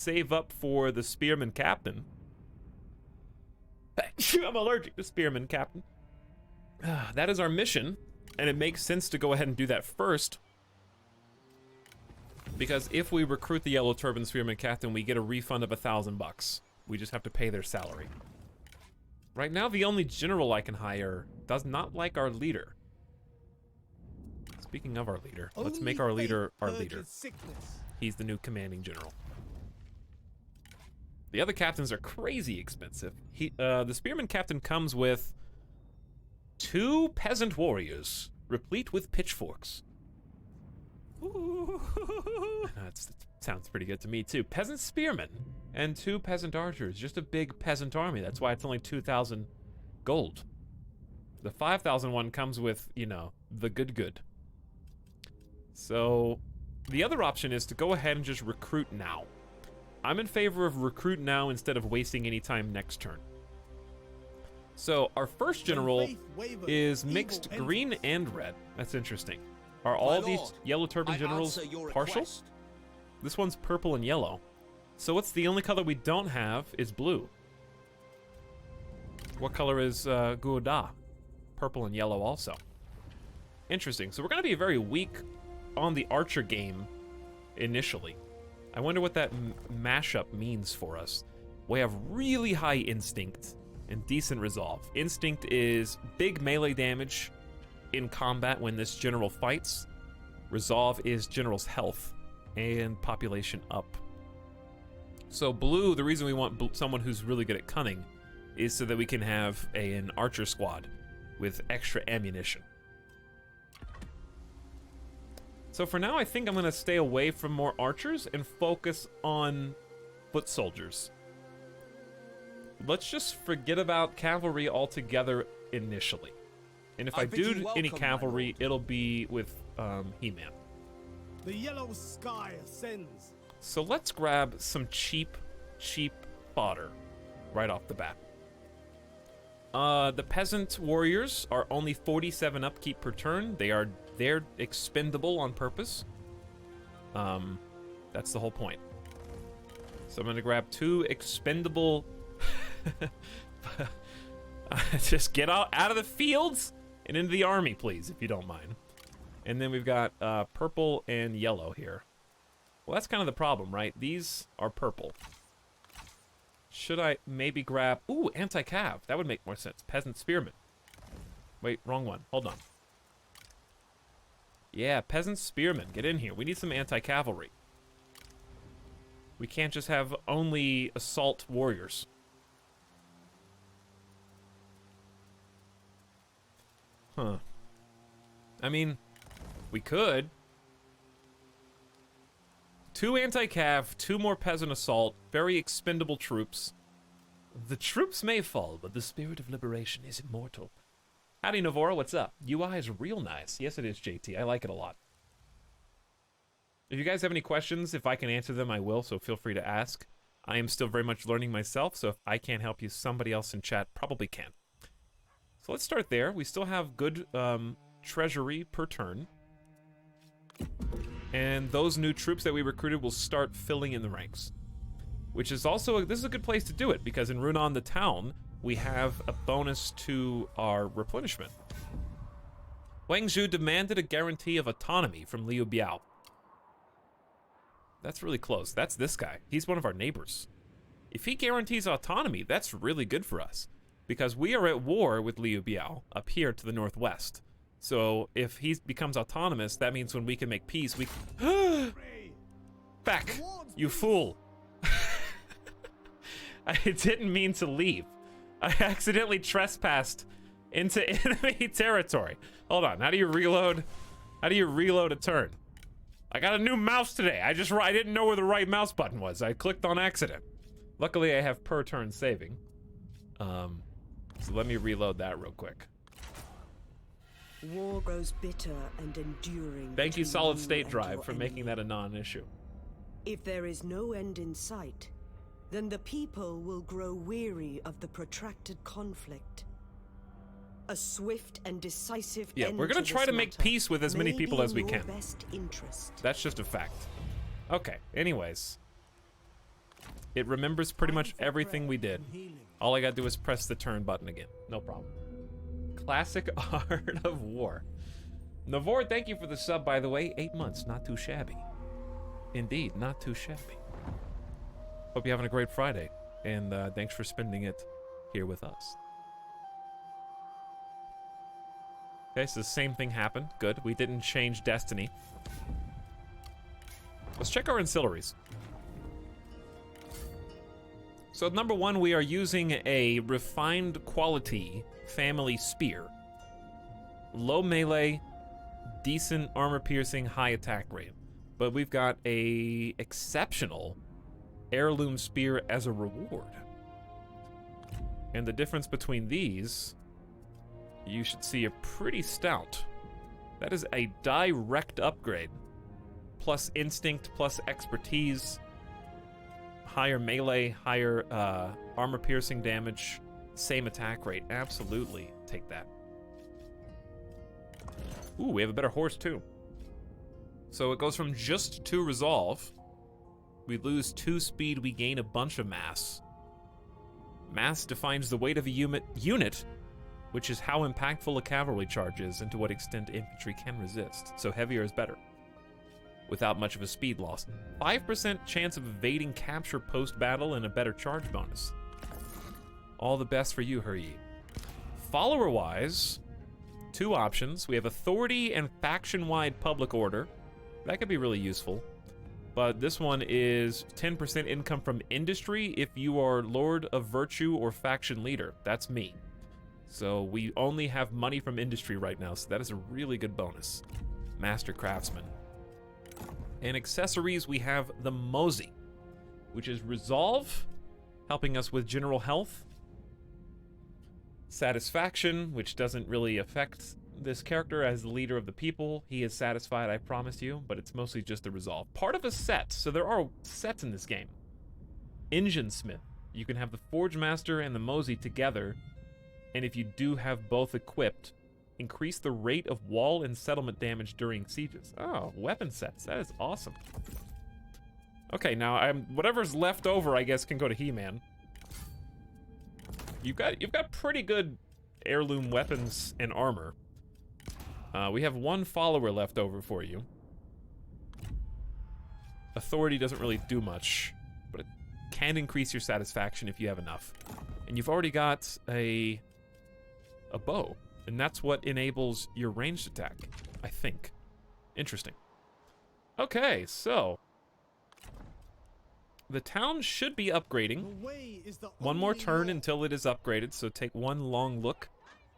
save up for the Spearman Captain. I'm allergic to Spearman Captain. That is our mission, and it makes sense to go ahead and do that first. Because if we recruit the Yellow Turban Spearman Captain, we get a refund of $1,000. We just have to pay their salary. Right now, the only general I can hire does not like our leader. Speaking of our leader, let's make our leader our leader. He's the new commanding general. The other captains are crazy expensive. The Spearman Captain comes with 2 peasant warriors, replete with pitchforks. Ooh. That sounds pretty good to me, too. Peasant spearmen and 2 peasant archers. Just a big peasant army. That's why it's only 2,000 gold. The 5,000 one comes with, you know, the good. So, the other option is to go ahead and just recruit now. I'm in favor of recruit now instead of wasting any time next turn. So, our first general is mixed green and red. That's interesting. Are all these Yellow Turban generals partial? This one's purple and yellow. So what's the only color we don't have is blue. What color is Gouda? Purple and yellow also. Interesting. So we're going to be very weak on the archer game initially. I wonder what that mashup means for us. We have really high instinct and decent resolve. Instinct is big melee damage in combat when this general fights. Resolve is general's health and population up. So blue, the reason we want someone who's really good at cunning is so that we can have an archer squad with extra ammunition. So for now, I think I'm going to stay away from more archers and focus on foot soldiers. Let's just forget about cavalry altogether initially. And if I do any cavalry, it'll be with He-Man. The yellow sky ascends. So let's grab some cheap fodder right off the bat. The peasant warriors are only 47 upkeep per turn. They're expendable on purpose. That's the whole point. So I'm gonna grab 2 expendable. Just get out of the fields and into the army, please, if you don't mind. And then we've got purple and yellow here. Well, that's kind of the problem, right? These are purple. Should I maybe grab... Ooh, anti-cav. That would make more sense. Peasant spearman. Wait, wrong one. Hold on. Yeah, peasant spearman. Get in here. We need some anti-cavalry. We can't just have only assault warriors. Huh. I mean, we could. 2 anti-cav, 2 more peasant assault, very expendable troops. The troops may fall, but the spirit of liberation is immortal. Howdy, Navora, what's up? UI is real nice. Yes, it is, JT. I like it a lot. If you guys have any questions, if I can answer them, I will, so feel free to ask. I am still very much learning myself, so if I can't help you, somebody else in chat probably can. So let's start there. We still have good treasury per turn. And those new troops that we recruited will start filling in the ranks. Which is also, this is a good place to do it, because in Runan the town, we have a bonus to our replenishment. Wang Zhu demanded a guarantee of autonomy from Liu Biao. That's really close. That's this guy. He's one of our neighbors. If he guarantees autonomy, that's really good for us. Because we are at war with Liu Biao up here to the northwest. So if he becomes autonomous, that means when we can make peace, we... Back, you fool. I didn't mean to leave. I accidentally trespassed into enemy territory. Hold on, how do you reload? How do you reload a turn? I got a new mouse today. I didn't know where the right mouse button was. I clicked on accident. Luckily, I have per turn saving. So let me reload that real quick. War grows bitter and enduring. Thank you, Solid State Drive, for making that a non-issue. If there is no end in sight, then the people will grow weary of the protracted conflict. A swift and decisive end we're gonna try to make peace with as many people as we can. Best interest. That's just a fact. Okay, anyways. It remembers pretty much everything we did. All I gotta do is press the turn button again. No problem. Classic Art of War. Navor, thank you for the sub, by the way. 8 months, not too shabby. Indeed, not too shabby. Hope you're having a great Friday, and thanks for spending it here with us. Okay, so the same thing happened. Good, we didn't change destiny. Let's check our ancillaries. So at number 1, we are using a refined quality family spear. Low melee, decent armor piercing, high attack rate. But we've got a exceptional heirloom spear as a reward. And the difference between these, you should see, are pretty stout. That is a direct upgrade. Plus instinct, plus expertise, higher melee, higher armor piercing damage, same attack rate. Absolutely take that. Ooh, we have a better horse too. So it goes from just 2 resolve. We lose 2 speed, we gain a bunch of mass. Mass defines the weight of a unit, which is how impactful a cavalry charge is and to what extent infantry can resist. So heavier is better, without much of a speed loss. 5% chance of evading capture post-battle and a better charge bonus. All the best for you, Huryi. Follower-wise, 2 options. We have authority and faction-wide public order. That could be really useful. But this one is 10% income from industry if you are Lord of Virtue or faction leader. That's me. So we only have money from industry right now, so that is a really good bonus. Master Craftsman. And accessories, we have the Mosey, which is Resolve, helping us with general health. Satisfaction, which doesn't really affect this character as the leader of the people. He is satisfied, I promise you, but it's mostly just a resolve. Part of a set, so there are sets in this game. Engine Smith. You can have the Forge Master and the Mosey together, and if you do have both equipped, increase the rate of wall and settlement damage during sieges. Oh, weapon sets. That is awesome. Okay, now whatever's left over, I guess, can go to He-Man. You've got pretty good heirloom weapons and armor. We have 1 follower left over for you. Authority doesn't really do much, but it can increase your satisfaction if you have enough. And you've already got a bow, and that's what enables your ranged attack, I think. Interesting. Okay, so the town should be upgrading. One more turn until it is upgraded, so take 1 long look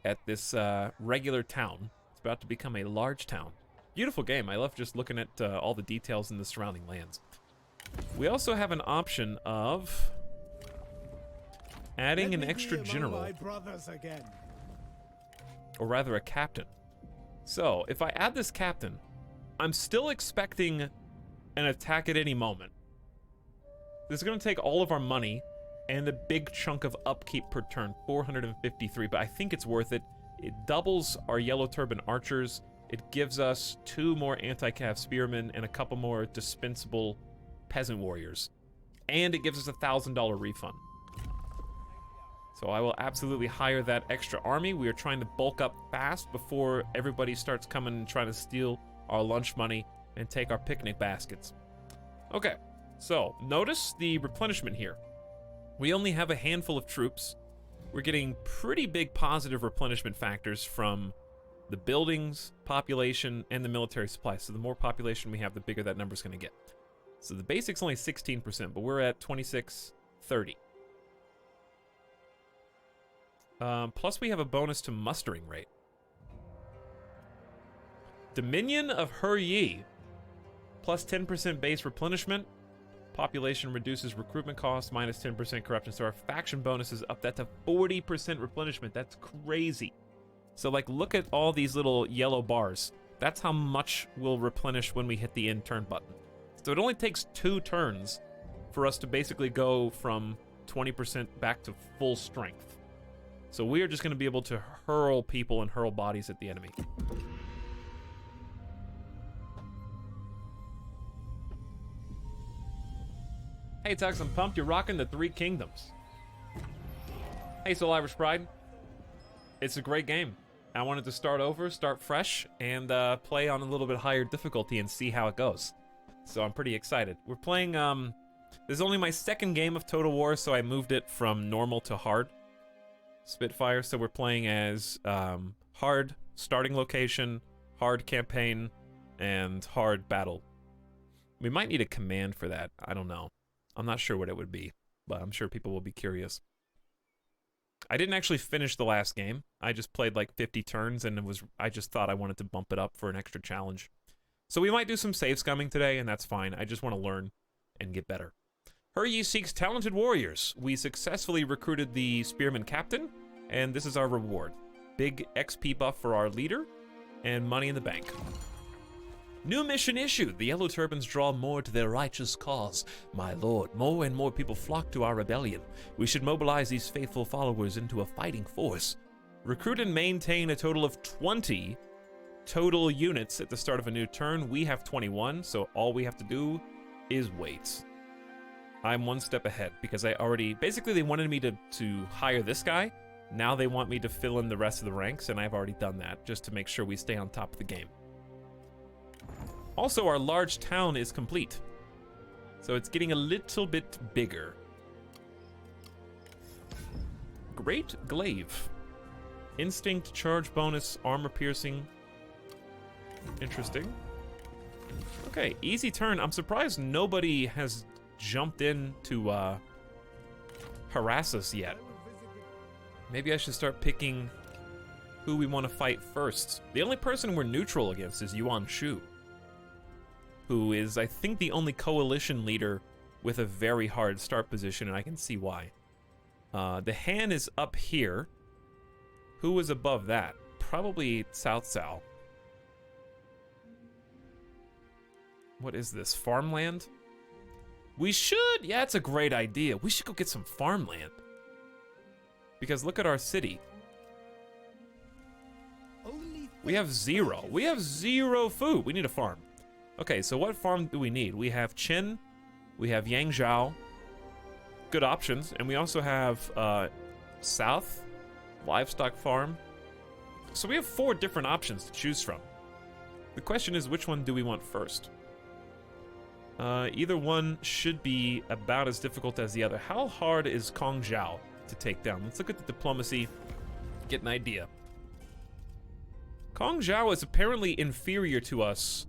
at this regular town. It's about to become a large town. Beautiful game. I love just looking at all the details in the surrounding lands. We also have an option of adding an extra general, or rather a captain. So if I add this captain, I'm still expecting an attack at any moment. This is going to take all of our money and a big chunk of upkeep per turn, 453, but I think it's worth it. It doubles our Yellow Turban Archers. It gives us 2 more anti-cav spearmen and a couple more dispensable peasant warriors. And it gives us a $1,000 refund. So I will absolutely hire that extra army. We are trying to bulk up fast before everybody starts coming and trying to steal our lunch money and take our picnic baskets. Okay, so notice the replenishment here. We only have a handful of troops. We're getting pretty big positive replenishment factors from the buildings, population, and the military supply. So the more population we have, the bigger that number's going to get. So the basic's only 16%, but we're at 2630. Plus we have a bonus to mustering rate. Dominion of Huryi, plus 10% base replenishment. Population reduces recruitment costs, minus 10% corruption. So our faction bonus is up that to 40% replenishment. That's crazy. So like, look at all these little yellow bars. That's how much we'll replenish when we hit the end turn button. So it only takes 2 turns for us to basically go from 20% back to full strength. So we are just going to be able to hurl people and hurl bodies at the enemy. Hey, Tux, I'm pumped. You're rocking the Three Kingdoms. Hey, Soul Irish Pride. It's a great game. I wanted to start over, start fresh, and play on a little bit higher difficulty and see how it goes. So I'm pretty excited. We're playing, this is only my second game of Total War, so I moved it from normal to hard. Spitfire, so we're playing as hard starting location, hard campaign, and hard battle. We might need a command for that. I don't know. I'm not sure what it would be, but I'm sure people will be curious. I didn't actually finish the last game. I just played like 50 turns, and I just thought I wanted to bump it up for an extra challenge. So we might do some save scumming today, and that's fine. I just want to learn and get better. Hurye seeks talented warriors. We successfully recruited the Spearman Captain, and this is our reward. Big XP buff for our leader, and money in the bank. New mission issued. The Yellow Turbans draw more to their righteous cause. My lord, more and more people flock to our rebellion. We should mobilize these faithful followers into a fighting force. Recruit and maintain a total of 20 total units at the start of a new turn. We have 21, so all we have to do is wait. I'm one step ahead because I already... Basically, they wanted me to hire this guy. Now they want me to fill in the rest of the ranks, and I've already done that just to make sure we stay on top of the game. Also, our large town is complete. So it's getting a little bit bigger. Great Glaive. Instinct, charge bonus, armor piercing. Interesting. Okay, easy turn. I'm surprised nobody has jumped in to harass us yet. Maybe I should start picking who we want to fight first. The only person we're neutral against is Yuan Shu, who is, I think, the only coalition leader with a very hard start position, and I can see why. The Han is up here. Who was above that? Probably South Cao. What is this, farmland? We should, yeah, it's a great idea. We should go get some farmland. Because look at our city. We have zero. We have zero food. We need a farm. Okay, so what farm do we need? We have Qin, we have Yangzhou, good options, and we also have South, livestock farm. So we have 4 different options to choose from. The question is, which one do we want first? Either one should be about as difficult as the other. How hard is Kongzhou to take down? Let's look at the diplomacy, get an idea. Kongzhou is apparently inferior to us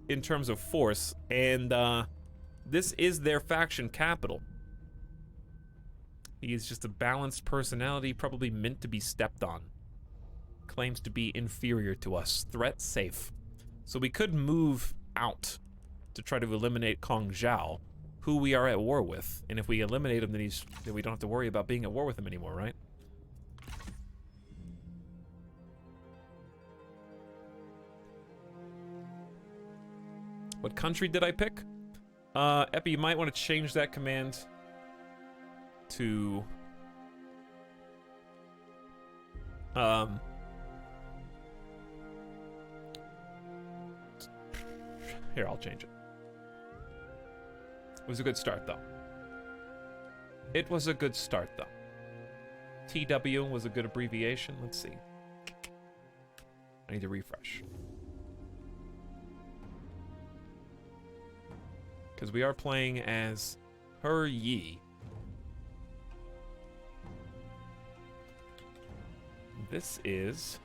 in terms of force, and this is their faction capital. He's just a balanced personality, probably meant to be stepped on. Claims to be inferior to us. Threat safe. So we could move out to try to eliminate Kongzhou, who we are at war with. And if we eliminate him, then we don't have to worry about being at war with him anymore, right? What country did I pick? Epi, you might want to change that command to... Here, I'll change it. It was a good start, though. It was a good start, though. TW was a good abbreviation. Let's see. I need to refresh. Because we are playing as Hurye. This is...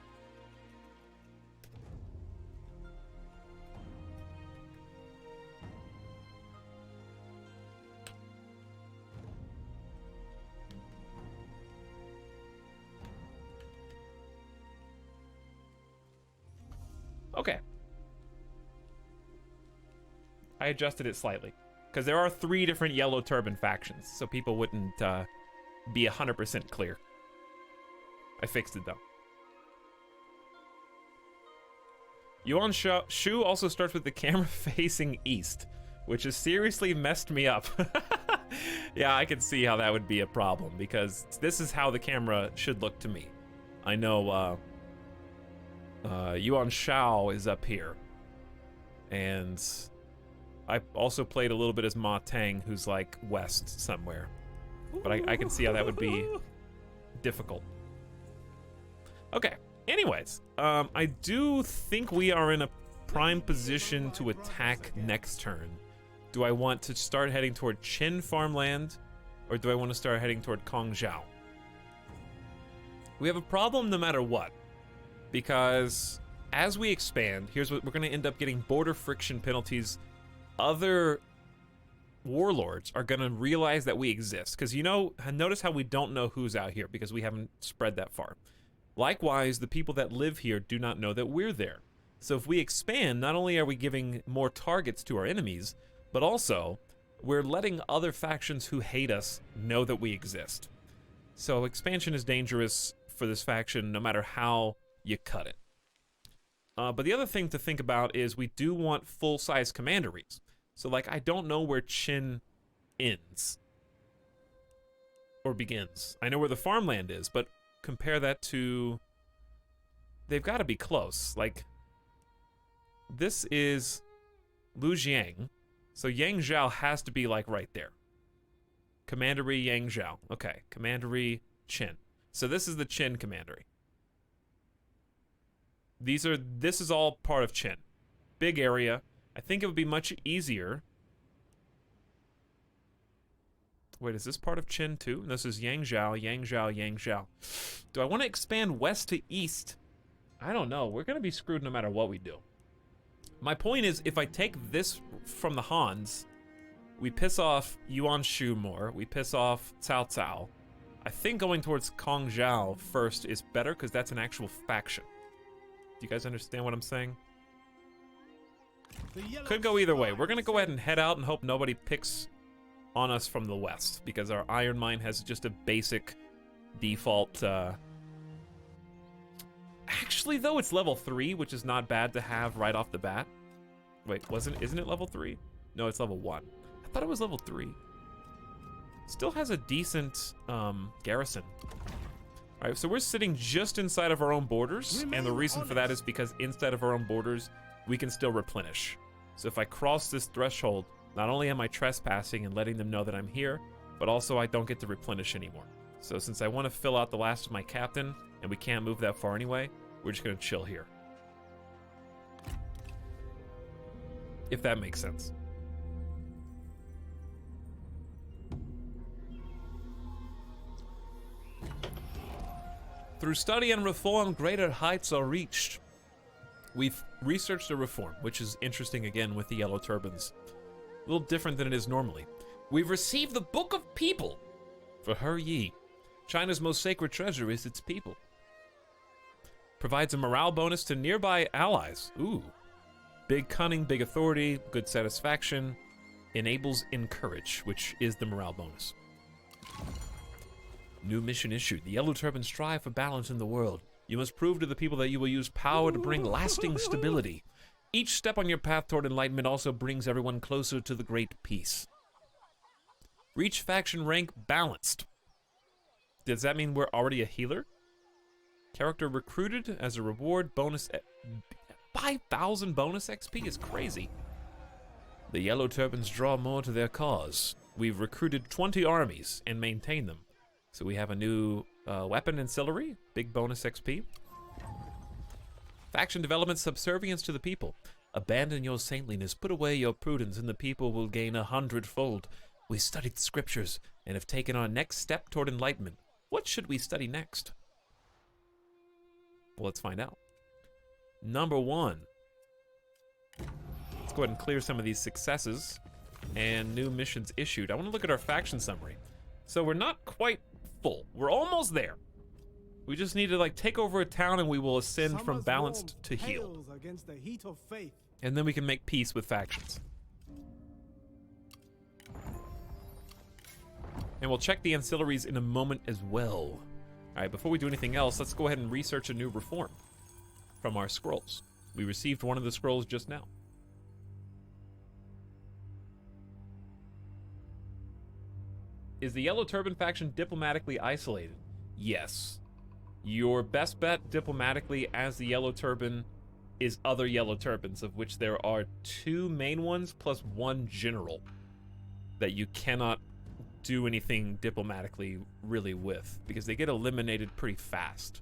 Okay. I adjusted it slightly. Because there are 3 different Yellow Turban factions, so people wouldn't be 100% clear. I fixed it, though. Yuan Shu also starts with the camera facing east, which has seriously messed me up. Yeah, I can see how that would be a problem, because this is how the camera should look to me. I know, Yuan Shao is up here. And I also played a little bit as Ma Tang, who's like west somewhere. But I can see how that would be difficult. Okay, anyways, I do think we are in a prime position to attack next turn. Do I want to start heading toward Qin farmland, or do I want to start heading toward Kongzhou? We have a problem no matter what, because as we expand, here's what we're going to end up getting: border friction penalties. Other warlords are going to realize that we exist, because notice how we don't know who's out here because we haven't spread that far. Likewise, the people that live here do not know that we're there. So if we expand, not only are we giving more targets to our enemies, but also we're letting other factions who hate us know that we exist. So expansion is dangerous for this faction no matter how you cut it. But the other thing to think about is we do want full-size commanderies. So, like, I don't know where Qin ends or begins. I know where the farmland is, but compare that to... They've got to be close. Like, this is Lujiang, so Yangzhou has to be, like, right there. Commandery Yangzhou. Okay, Commandery Qin. So this is the Qin Commandery. This is all part of Qin. Big area. I think it would be much easier. Wait, is this part of Qin too? This is Yangzhou, Yangzhou, Yangzhou. Do I want to expand west to east? I don't know. We're going to be screwed no matter what we do. My point is, if I take this from the Hans, we piss off Yuan Shu more, we piss off Cao Cao. I think going towards Kongzhou first is better because that's an actual faction. Do you guys understand what I'm saying? Could go either way. We're going to go ahead and head out and hope nobody picks on us from the west, because our iron mine has just a basic default... Actually, though, it's level 3, which is not bad to have right off the bat. Wait, isn't it level 3? No, it's level 1. I thought it was level 3. Still has a decent garrison. All right, so we're sitting just inside of our own borders, and the reason for that is because inside of our own borders, we can still replenish. So if I cross this threshold, not only am I trespassing and letting them know that I'm here, but also I don't get to replenish anymore. So since I want to fill out the last of my captain, and we can't move that far anyway, we're just going to chill here. If that makes sense. Through study and reform, greater heights are reached. We've researched a reform, which is interesting again with the yellow turbans. A little different than it is normally. We've received the Book of People. For her ye. China's most sacred treasure is its people. Provides a morale bonus to nearby allies. Ooh. Big cunning, big authority, good satisfaction. Enables encourage, which is the morale bonus. New mission issued. The Yellow Turbans strive for balance in the world. You must prove to the people that you will use power to bring lasting stability. Each step on your path toward enlightenment also brings everyone closer to the great peace. Reach faction rank balanced. Does that mean we're already a healer? Character recruited as a reward bonus. 5,000 bonus XP is crazy. The Yellow Turbans draw more to their cause. We've recruited 20 armies and maintained them. So we have a new weapon ancillary, big bonus XP. Faction development, subservience to the people. Abandon your saintliness, put away your prudence, and the people will gain 100-fold. We studied the scriptures and have taken our next step toward enlightenment. What should we study next? Well, let's find out. Number 1. Let's go ahead and clear some of these successes and new missions issued. I want to look at our faction summary. So we're not quite full. We're almost there. We just need to take over a town and we will ascend from balanced to healed. Against the heat of faith. And then we can make peace with factions. And we'll check the ancillaries in a moment as well. Alright, before we do anything else, let's go ahead and research a new reform from our scrolls. We received one of the scrolls just now. Is the Yellow Turban faction diplomatically isolated? Yes. Your best bet diplomatically as the Yellow Turban is other yellow turbans, of which there are 2 main ones plus 1 general that you cannot do anything diplomatically really with, because they get eliminated pretty fast.